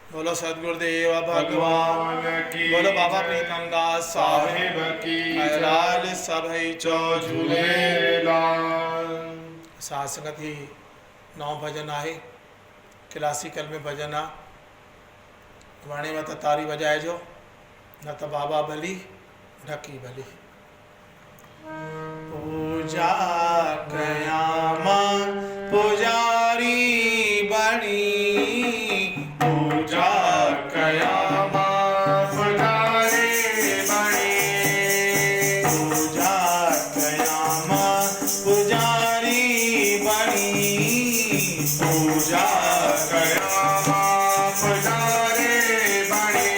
बोलो सदगुरुदेव भगवान की, बोलो बाबा प्रीतम दास साहिब की, खैराल सभई चो झूलेलाल। साध संगत ही 9 भजन आहे, क्लासिकल में भजन आ वणे में त तारी बजाए जो, न त बाबा भली ढकी भली। पूजा कयामा पुजारी बणी, पूजा कयामा पुजारी बणी, पूजा कयामा पुजारी बणी, पूजा कयामा पुजारी बणी।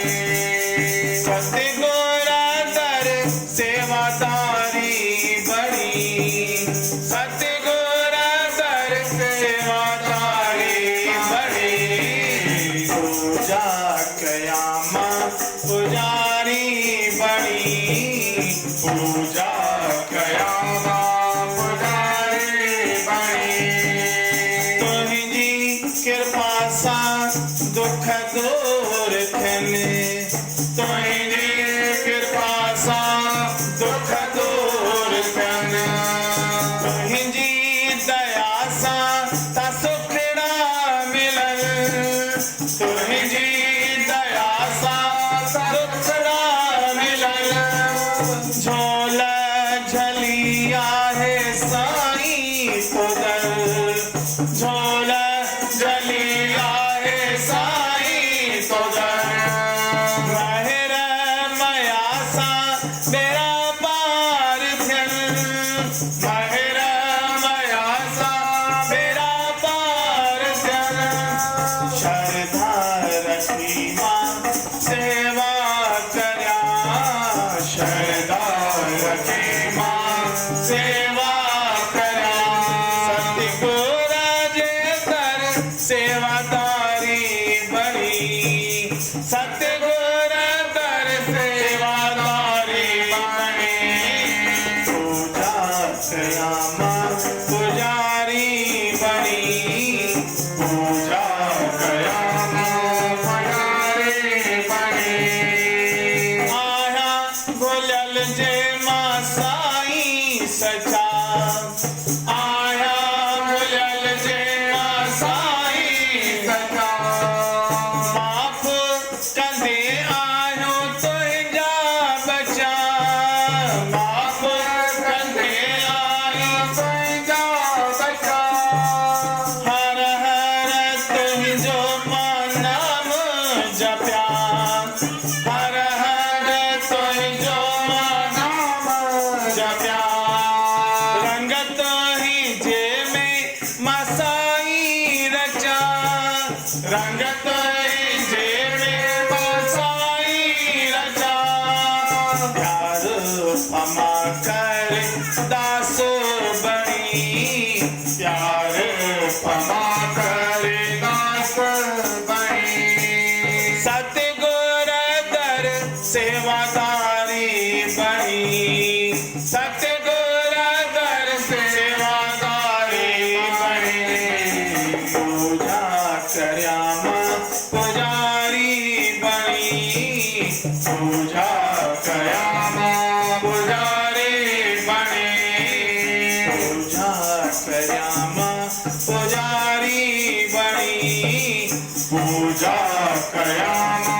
सतगुरा दर सेवादारी बणी, सतगुरा दर सेवादारी बणी, पूजा कयामा पुजारी बणी, पूजा कयामा पुजारी बणी। तुझी कृपा सा दुख दूर थियनि, तुझी कृपा सा दुख दूर थियनि, तुझी दया सा ता सुखड़ा मिलनि, तुझी दया सा दुखड़ा मिलनि। झोल झली आहे साईं पुदर, झोल झली आहे साईं पुदर। महर मया सा बेड़ा पार थियनि, महर मया सा बेड़ा पार थियनि। श्रद्धा रखी मां सेवा करया, श्रद्धा रखी मां सेवा करया। सतगुर जे दर सेवादारी बणी, सतगुर दर सेवादारी बणी। पूजा कयामा पुजारी बणी, पूजा कयामा पुजारी बणी। आया भुलल जे मां साईं सचा, आया भुलल जे मां साईं सचा। माफ़ कंदे आयो तुंहिंजा बचा, माफ़ कंदे आयो तुंहिंजा बचा। हर हर तुंहिंजो मां नाम जपिया, हर हर तुंहिंजो मां नाम जपिया। रंगत ही जे में मां साईं रचा, रंगत ही जे में मां साईं रचा। प्यार पमा कर दास बणी, प्यार पमा कर दास बणी। सतगुर दर सेवादारी बणी, सतगुर दर सेवादारी बणी। पूजा कयामा पुजारी बणी, पूजा कयामा पुजारी बणी, पूजा कयामा पुजारी बणी, पूजा कयामा